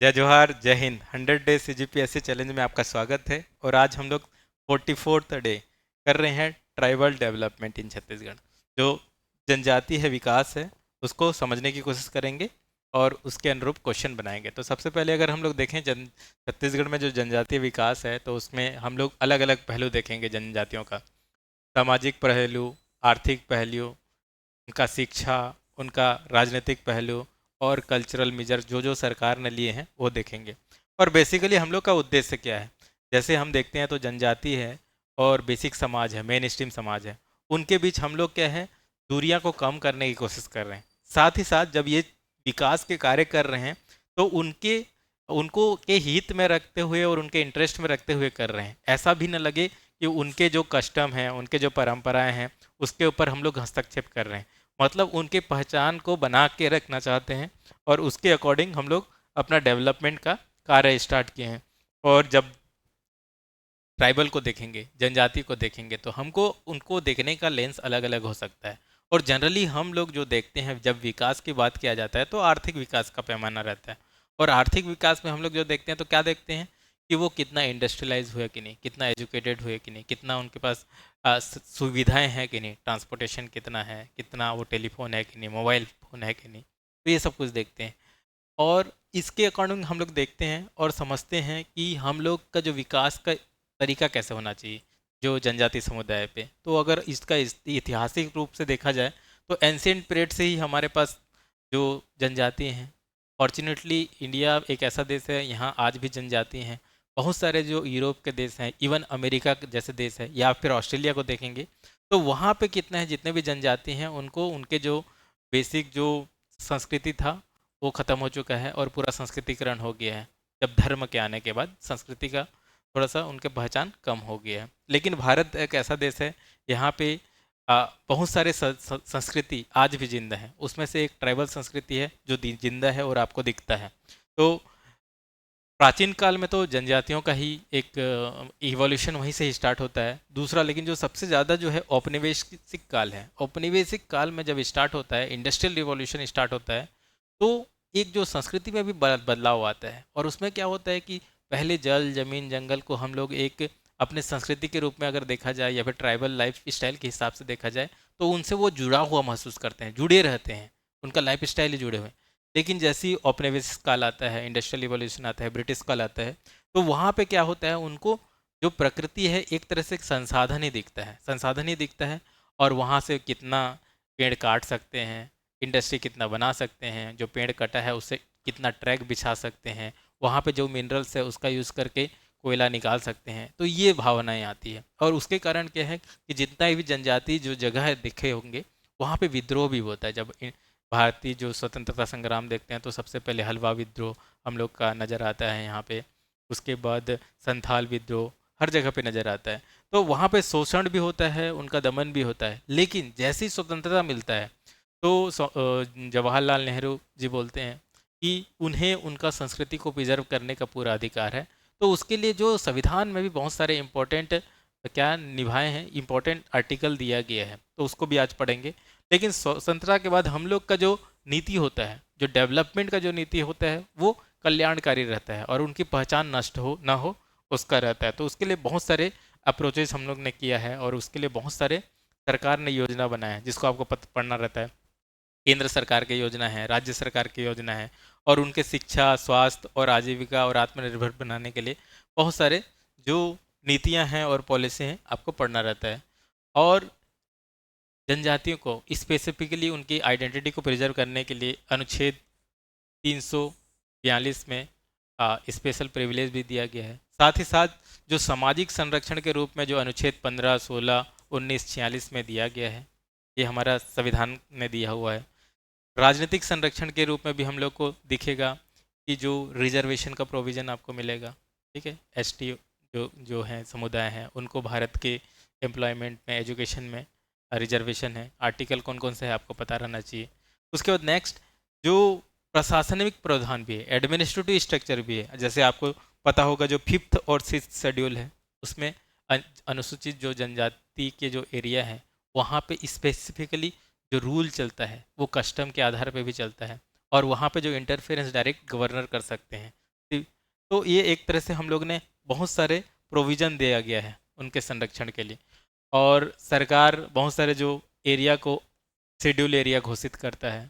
जय जोहार, जय हिंद। 100 डे CGPSC चैलेंज में आपका स्वागत है। और आज हम लोग 44th डे कर रहे हैं ट्राइबल डेवलपमेंट इन छत्तीसगढ़। जो जनजाति है, विकास है, उसको समझने की कोशिश करेंगे और उसके अनुरूप क्वेश्चन बनाएंगे। तो सबसे पहले अगर हम लोग देखें छत्तीसगढ़ में जो जनजातीय विकास है, तो उसमें हम लोग अलग अलग पहलू देखेंगे जनजातियों का। सामाजिक पहलू, आर्थिक पहलू, उनका शिक्षा, उनका राजनीतिक पहलू और कल्चरल मेजर जो जो सरकार ने लिए हैं वो देखेंगे। और बेसिकली हम लोग का उद्देश्य क्या है, जैसे हम देखते हैं तो जनजाति है और बेसिक समाज है, मेन स्ट्रीम समाज है, उनके बीच हम लोग क्या है, दूरियां को कम करने की कोशिश कर रहे हैं। साथ ही साथ जब ये विकास के कार्य कर रहे हैं तो उनके उनको के हित में रखते हुए और उनके इंटरेस्ट में रखते हुए कर रहे हैं। ऐसा भी न लगे कि उनके जो कस्टम हैं, उनके जो परंपराएं हैं, उसके ऊपर हम लोग हस्तक्षेप कर रहे हैं। मतलब उनके पहचान को बना के रखना चाहते हैं और उसके अकॉर्डिंग हम लोग अपना डेवलपमेंट का कार्य स्टार्ट किए हैं। और जब ट्राइबल को देखेंगे, जनजाति को देखेंगे, तो हमको उनको देखने का लेंस अलग अलग हो सकता है। और जनरली हम लोग जो देखते हैं, जब विकास की बात किया जाता है तो आर्थिक विकास का पैमाना रहता है। और आर्थिक विकास में हम लोग जो देखते हैं तो क्या देखते हैं कि वो कितना इंडस्ट्रियलाइज हुए कि नहीं, कितना एजुकेटेड हुए कि नहीं, कितना उनके पास सुविधाएं हैं कि नहीं, ट्रांसपोर्टेशन कितना है, कितना वो टेलीफोन है कि नहीं, मोबाइल फ़ोन है कि नहीं। तो ये सब कुछ देखते हैं। और इसके अकॉर्डिंग हम लोग देखते हैं और समझते हैं कि हम लोग का जो विकास का तरीका कैसे होना चाहिए जो जनजाति समुदाय पे। तो अगर इसका ऐतिहासिक रूप से देखा जाए तो एंशियंट पीरियड से ही हमारे पास जो जनजाति हैं, फॉर्चुनेटली इंडिया एक ऐसा देश है, यहाँ आज भी जनजाति हैं। बहुत सारे जो यूरोप के देश हैं, इवन अमेरिका के जैसे देश है, या फिर ऑस्ट्रेलिया को देखेंगे तो वहाँ पे कितने हैं, जितने भी जनजाति हैं उनको उनके जो बेसिक जो संस्कृति था वो ख़त्म हो चुका है और पूरा संस्कृतिकरण हो गया है। जब धर्म के आने के बाद संस्कृति का थोड़ा सा उनके पहचान कम हो गया है। लेकिन भारत एक ऐसा देश है, यहाँ पे बहुत सारे संस्कृति आज भी जिंदा है। उसमें से एक ट्राइबल संस्कृति है जो जिंदा है और आपको दिखता है। तो प्राचीन काल में तो जनजातियों का ही एक इवोल्यूशन वहीं से ही स्टार्ट होता है। दूसरा, लेकिन जो सबसे ज़्यादा जो है औपनिवेशिक काल है, औपनिवेशिक काल में जब स्टार्ट होता है, इंडस्ट्रियल रिवॉल्यूशन स्टार्ट होता है, तो एक जो संस्कृति में भी बदलाव आता है। और उसमें क्या होता है कि पहले जल जमीन जंगल को हम लोग एक अपने संस्कृति के रूप में अगर देखा जाए या फिर ट्राइबल लाइफ स्टाइल के हिसाब से देखा जाए तो उनसे वो जुड़ा हुआ महसूस करते हैं, जुड़े रहते हैं, उनका लाइफ स्टाइल ही जुड़े हुए हैं। लेकिन जैसे ही औपनिवेशिक काल आता है, इंडस्ट्रियल रिवॉल्यूशन आता है, ब्रिटिश काल आता है, तो वहाँ पे क्या होता है, उनको जो प्रकृति है एक तरह से एक संसाधन ही दिखता है, संसाधन ही दिखता है। और वहाँ से कितना पेड़ काट सकते हैं, इंडस्ट्री कितना बना सकते हैं, जो पेड़ कटा है उससे कितना ट्रैक बिछा सकते हैं, वहाँ पे जो मिनरल्स है उसका यूज़ करके कोयला निकाल सकते हैं। तो ये भावनाएं आती है। और उसके कारण क्या है कि जितना भी जनजाति जो जगह दिखे होंगे वहाँ पे विद्रोह भी होता है। जब भारतीय जो स्वतंत्रता संग्राम देखते हैं तो सबसे पहले हलवा विद्रोह हम लोग का नज़र आता है यहाँ पे। उसके बाद संथाल विद्रोह हर जगह पे नज़र आता है। तो वहाँ पे शोषण भी होता है, उनका दमन भी होता है। लेकिन जैसी स्वतंत्रता मिलता है तो जवाहरलाल नेहरू जी बोलते हैं कि उन्हें उनका संस्कृति को प्रिजर्व करने का पूरा अधिकार है। तो उसके लिए जो संविधान में भी बहुत सारे इम्पोर्टेंट क्या निभाए हैं, इम्पोर्टेंट आर्टिकल दिया गया है, तो उसको भी आज पढ़ेंगे। लेकिन स्वतंत्रता के बाद हम लोग का जो नीति होता है, जो डेवलपमेंट का जो नीति होता है, वो कल्याणकारी रहता है और उनकी पहचान नष्ट हो ना हो उसका रहता है। तो उसके लिए बहुत सारे अप्रोचेस हम लोग ने किया है और उसके लिए बहुत सारे सरकार ने योजना बनाया है जिसको आपको पढ़ना रहता है। केंद्र सरकार की योजना है, राज्य सरकार की योजना है, और उनके शिक्षा, स्वास्थ्य और आजीविका और आत्मनिर्भर बनाने के लिए बहुत सारे जो नीतियां हैं और पॉलिसी हैं आपको पढ़ना रहता है। और जनजातियों को स्पेसिफिकली उनकी आइडेंटिटी को प्रिजर्व करने के लिए अनुच्छेद 342 में स्पेशल प्रिविलेज भी दिया गया है। साथ ही साथ जो सामाजिक संरक्षण के रूप में जो अनुच्छेद 15, 16, 19, 46 में दिया गया है, ये हमारा संविधान ने दिया हुआ है। राजनीतिक संरक्षण के रूप में भी हम लोग को दिखेगा कि जो रिजर्वेशन का प्रोविज़न आपको मिलेगा, ठीक है, एसटी जो जो हैं समुदाय हैं उनको भारत के एम्प्लॉयमेंट में, एजुकेशन में रिजर्वेशन है। आर्टिकल कौन कौन से है आपको पता रहना चाहिए। उसके बाद नेक्स्ट जो प्रशासनिक प्रावधान भी है, एडमिनिस्ट्रेटिव स्ट्रक्चर भी है। जैसे आपको पता होगा जो 5th और 6th शेड्यूल है उसमें अनुसूचित जो जनजाति के जो एरिया है वहाँ पे स्पेसिफिकली जो रूल चलता है वो कस्टम के आधार पे भी चलता है। और वहाँ पे जो इंटरफेरेंस डायरेक्ट गवर्नर कर सकते हैं। तो ये एक तरह से हम लोग ने बहुत सारे प्रोविज़न दिया गया है उनके संरक्षण के लिए। और सरकार बहुत सारे जो एरिया को शेड्यूल एरिया घोषित करता है,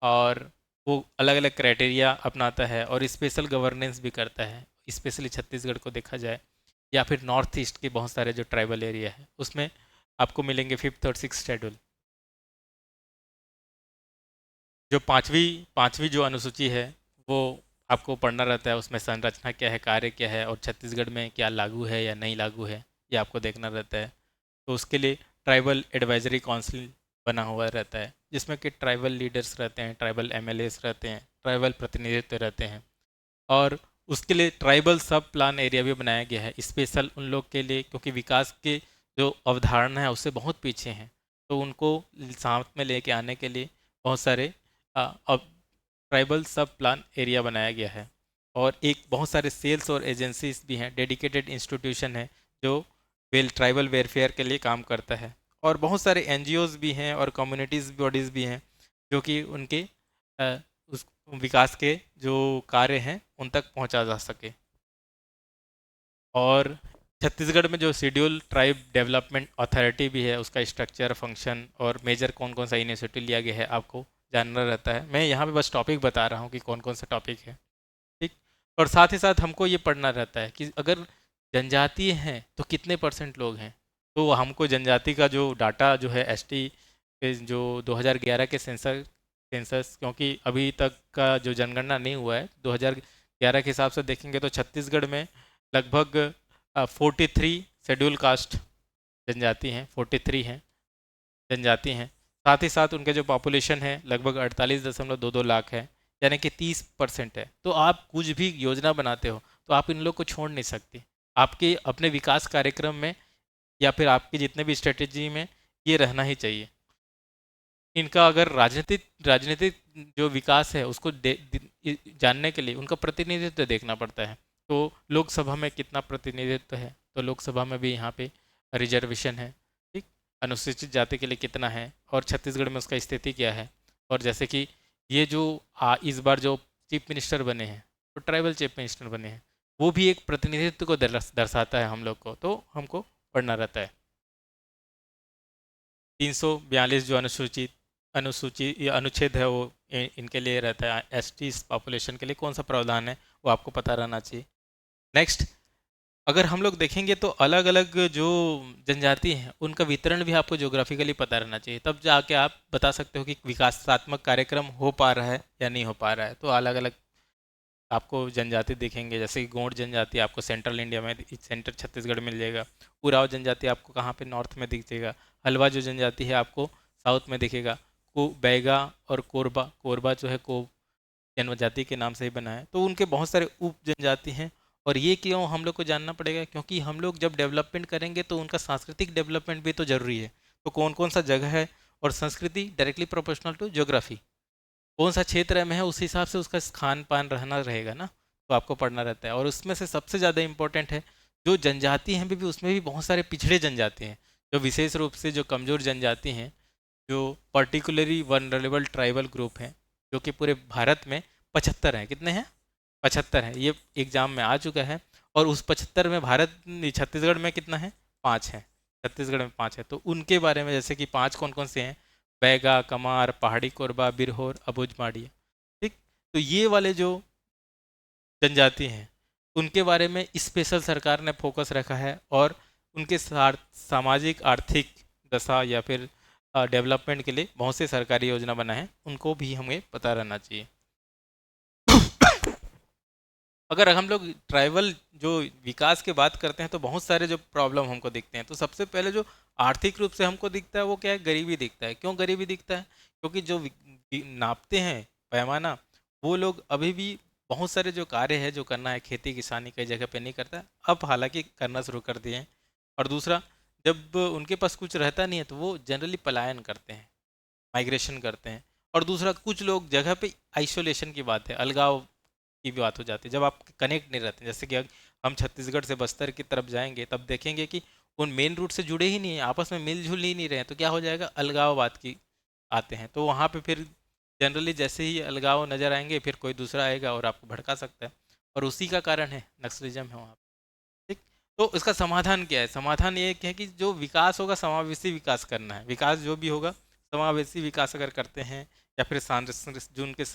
और वो अलग अलग क्राइटेरिया अपनाता है और स्पेशल गवर्नेंस भी करता है। स्पेशली छत्तीसगढ़ को देखा जाए या फिर नॉर्थ ईस्ट के बहुत सारे जो ट्राइबल एरिया है उसमें आपको मिलेंगे फिफ्थ और सिक्स शेड्यूल। जो पांचवी पांचवी जो अनुसूची है वो आपको पढ़ना रहता है, उसमें संरचना क्या है, कार्य क्या है और छत्तीसगढ़ में क्या लागू है या नहीं लागू है, ये आपको देखना रहता है। तो उसके लिए ट्राइबल एडवाइजरी काउंसिल बना हुआ रहता है, जिसमें कि ट्राइबल लीडर्स रहते हैं, ट्राइबल एमएलएस रहते हैं, ट्राइबल प्रतिनिधित्व रहते हैं। और उसके लिए ट्राइबल सब प्लान एरिया भी बनाया गया है स्पेशल उन लोग के लिए, क्योंकि विकास के जो अवधारणा है उससे बहुत पीछे हैं। तो उनको साथ में लेके आने के लिए बहुत सारे अब ट्राइबल सब प्लान एरिया बनाया गया है। और एक बहुत सारे सेल्स और एजेंसीज भी हैं, डेडिकेटेड इंस्टीट्यूशन है जो ट्राइबल वेलफेयर के लिए काम करता है। और बहुत सारे एनजीओज भी हैं और कम्युनिटीज़ बॉडीज़ भी हैं जो कि उनके उस विकास के जो कार्य हैं उन तक पहुंचा जा सके। और छत्तीसगढ़ में जो शेड्यूल ट्राइब डेवलपमेंट अथॉरिटी भी है, उसका स्ट्रक्चर, फंक्शन और मेजर कौन कौन सा इनिशिएटिव लिया गया है आपको जानना रहता है। मैं यहाँ पे बस टॉपिक बता रहा हूँ कि कौन कौन सा टॉपिक है, ठीक। और साथ ही साथ हमको ये पढ़ना रहता है कि अगर जनजातीय हैं तो कितने परसेंट लोग हैं। तो हमको जनजाति का जो डाटा जो है एसटी के जो 2011 के सेंसस, क्योंकि अभी तक का जो जनगणना नहीं हुआ है, 2011 के हिसाब से देखेंगे तो छत्तीसगढ़ में लगभग 43 शेड्यूल कास्ट जनजाति हैं, 43 हैं जनजाति हैं। साथ ही साथ उनके जो पॉपुलेशन है लगभग 48.22 लाख है, यानी कि 30% है। तो आप कुछ भी योजना बनाते हो तो आप इन लोग को छोड़ नहीं सकते। आपके अपने विकास कार्यक्रम में या फिर आपकी जितने भी स्ट्रेटेजी में ये रहना ही चाहिए। इनका अगर राजनीतिक राजनीतिक जो विकास है उसको जानने के लिए उनका प्रतिनिधित्व देखना पड़ता है। तो लोकसभा में कितना प्रतिनिधित्व है, तो लोकसभा में भी यहाँ पे रिजर्वेशन है, ठीक। अनुसूचित जाति के लिए कितना है और छत्तीसगढ़ में उसका स्थिति क्या है। और जैसे कि ये जो इस बार जो चीफ मिनिस्टर बने हैं, तो ट्राइबल चीफ मिनिस्टर बने हैं, वो भी एक प्रतिनिधित्व को दर्शाता है हम लोग को, तो हमको पढ़ना रहता है। 342 जो अनुसूचित अनुसूची या अनुच्छेद है वो इनके लिए रहता है। एसटी पॉपुलेशन के लिए कौन सा प्रावधान है वो आपको पता रहना चाहिए। नेक्स्ट, अगर हम लोग देखेंगे तो अलग अलग जो जनजाति हैं उनका वितरण भी आपको ज्योग्राफिकली पता रहना चाहिए, तब जाके आप बता सकते हो कि विकासात्मक कार्यक्रम हो पा रहा है या नहीं हो पा रहा है। तो अलग अलग आपको जनजाति दिखेंगे, जैसे कि गोंड जनजाति आपको सेंट्रल इंडिया में, सेंटर छत्तीसगढ़ मिल जाएगा। उराव जनजाति आपको कहाँ पे, नॉर्थ में दिख जाएगा। हलवा जो जनजाति है आपको साउथ में दिखेगा। को बैगा और कोरबा, कोरबा जो है को जनजाति के नाम से ही बना है। तो उनके बहुत सारे उप जनजाति हैं। और ये क्यों हम लोग को जानना पड़ेगा, क्योंकि हम लोग जब डेवलपमेंट करेंगे तो उनका सांस्कृतिक डेवलपमेंट भी तो जरूरी है। तो कौन कौन सा जगह है, और संस्कृति डायरेक्टली प्रोपोर्शनल टू ज्योग्राफी, कौन सा क्षेत्र में है उस हिसाब से उसका खान पान रहना रहेगा ना, तो आपको पढ़ना रहता है। और उसमें से सबसे ज़्यादा इम्पोर्टेंट है जो जनजाति हैं भी उसमें भी बहुत सारे पिछड़े जनजाति हैं, जो विशेष रूप से जो कमज़ोर जनजाति हैं, जो पर्टिकुलरली वनरेबल ट्राइबल ग्रुप हैं, जो कि पूरे भारत में 75 हैं। कितने हैं? 75 हैं। ये एग्जाम में आ चुका है। और उस 75 में भारत छत्तीसगढ़ में कितना है? 5 हैं। छत्तीसगढ़ में 5 है। तो उनके बारे में जैसे कि 5 कौन कौन से हैं? बैगा, कमार, पहाड़ी कोरबा, बिरहोर, अबुझ माड़िया, ठीक। तो ये वाले जो जनजाति हैं उनके बारे में स्पेशल सरकार ने फोकस रखा है। और उनके सामाजिक आर्थिक दशा या फिर डेवलपमेंट के लिए बहुत से सरकारी योजना बना है, उनको भी हमें पता रहना चाहिए। अगर हम लोग ट्राइबल जो विकास की बात करते हैं तो बहुत सारे जो प्रॉब्लम हमको दिखते हैं। तो सबसे पहले जो आर्थिक रूप से हमको दिखता है वो क्या है? गरीबी दिखता है। क्यों गरीबी दिखता है? क्योंकि जो नापते हैं पैमाना, वो लोग अभी भी बहुत सारे जो कार्य है जो करना है, खेती किसानी कई जगह पे नहीं करता है, अब हालांकि करना शुरू कर दिए हैं। और दूसरा, जब उनके पास कुछ रहता नहीं है तो वो जनरली पलायन करते हैं, माइग्रेशन करते हैं। और दूसरा, कुछ लोग जगह पे आइसोलेशन की बात है, अलगाव की भी बात हो जाती है, जब आप कनेक्ट नहीं रहते। जैसे कि हम छत्तीसगढ़ से बस्तर की तरफ जाएंगे तब देखेंगे कि उन मेन रूट से जुड़े ही नहीं है, आपस में मिलजुल ही नहीं रहे हैं, तो क्या हो जाएगा? अलगाववाद की आते हैं। तो वहाँ पे फिर जनरली जैसे ही अलगाव नज़र आएंगे फिर कोई दूसरा आएगा और आपको भड़का सकता है। और उसी का कारण है नक्सलिज्म है वहाँ पे। ठीक। तो इसका समाधान क्या है? समाधान ये है कि जो विकास होगा समावेशी विकास करना है। विकास जो भी होगा समावेशी विकास अगर करते हैं या फिर जो उनके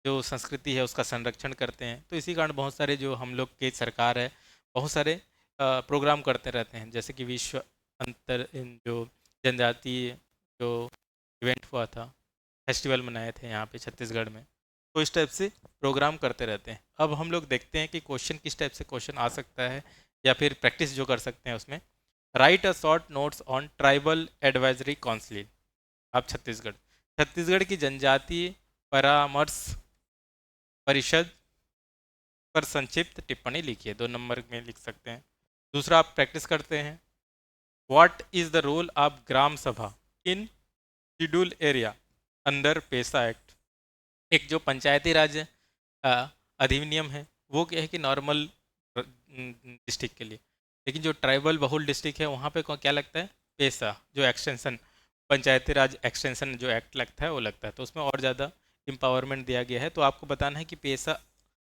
जो संस्कृति है उसका संरक्षण करते हैं, तो इसी कारण बहुत सारे जो हम लोग की सरकार है बहुत सारे प्रोग्राम करते रहते हैं, जैसे कि विश्व जो जनजातीय जो इवेंट हुआ था, फेस्टिवल मनाए थे यहाँ पे छत्तीसगढ़ में, तो इस टाइप से प्रोग्राम करते रहते हैं। अब हम लोग देखते हैं कि क्वेश्चन किस टाइप से क्वेश्चन आ सकता है या फिर प्रैक्टिस जो कर सकते हैं उसमें। Right a short notes on tribal advisory council. अब छत्तीसगढ़ की जनजातीय परामर्श परिषद पर संक्षिप्त टिप्पणी लिखिए। 2 नंबर में लिख सकते हैं। दूसरा आप प्रैक्टिस करते हैं, what is the role of Gram Sabha in schedule area under PESA act. एक जो पंचायती राज अधिनियम है वो क्या है कि नॉर्मल डिस्ट्रिक्ट के लिए, लेकिन जो ट्राइबल बहुल डिस्ट्रिक्ट है वहाँ पे क्या लगता है, पेसा जो एक्सटेंशन पंचायती राज एक्सटेंशन जो एक्ट लगता है वो लगता है, तो उसमें और ज़्यादा एम्पावरमेंट दिया गया है। तो आपको बताना है कि पेसा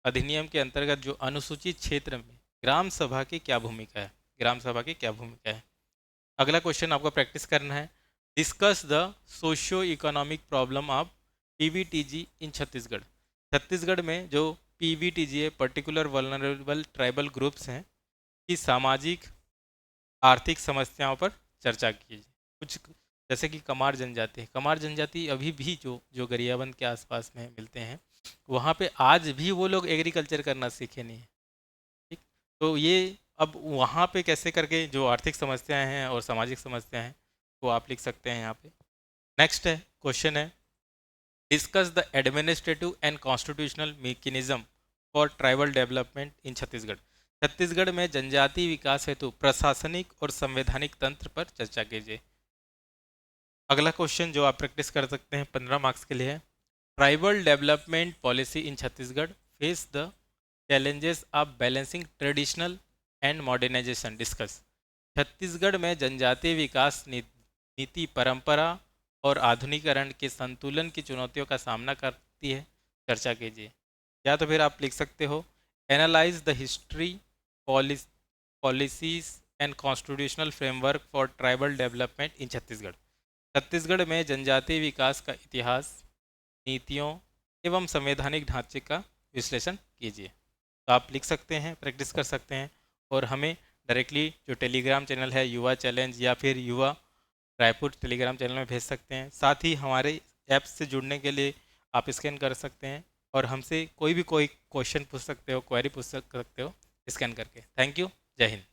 अधिनियम के अंतर्गत जो अनुसूचित क्षेत्र में ग्राम सभा की क्या भूमिका है, ग्राम सभा की क्या भूमिका है। अगला क्वेश्चन आपको प्रैक्टिस करना है, discuss the socio economic problem of PVTG in Chhattisgarh. Chhattisgarh में जो पीवीटीजी है, पर्टिकुलर वल्नरेबल ट्राइबल ग्रुप्स हैं, की सामाजिक आर्थिक समस्याओं पर चर्चा कीजिए। कुछ जैसे कि कमार जनजाति है, कमार जनजाति अभी भी जो जो गरियाबंद के आसपास में मिलते हैं, वहाँ पे आज भी वो लोग एग्रीकल्चर करना सीखे नहीं है। ठीक। तो ये अब वहाँ पे कैसे करके जो आर्थिक समस्याएं हैं और सामाजिक समस्याएं हैं वो आप लिख सकते हैं यहाँ पे। नेक्स्ट है क्वेश्चन है, discuss the administrative and constitutional mechanism for tribal development in Chhattisgarh. Chhattisgarh में जनजातीय विकास हेतु प्रशासनिक और संवैधानिक तंत्र पर चर्चा कीजिए। अगला क्वेश्चन जो आप प्रैक्टिस कर सकते हैं 15 मार्क्स के लिए है, tribal development policy in Chhattisgarh face the challenges of balancing traditional and modernisation discuss. Chhattisgarh में जनजातीय विकास नीति परंपरा और आधुनिकीकरण के संतुलन की चुनौतियों का सामना करती है, चर्चा कीजिए। या तो फिर आप लिख सकते हो, analyse the history, policies and constitutional framework for tribal development in Chhattisgarh. Chhattisgarh में जनजातीय विकास का इतिहास, नीतियों एवं संवैधानिक ढांचे का विश्लेषण कीजिए। तो आप लिख सकते हैं, प्रैक्टिस कर सकते हैं, और हमें डायरेक्टली जो टेलीग्राम चैनल है युवा चैलेंज या फिर युवा रायपुर टेलीग्राम चैनल में भेज सकते हैं। साथ ही हमारे ऐप से जुड़ने के लिए आप स्कैन कर सकते हैं और हमसे कोई क्वेश्चन पूछ सकते हो, क्वेरी पूछ सकते हो स्कैन करके। Thank you. जय हिंद।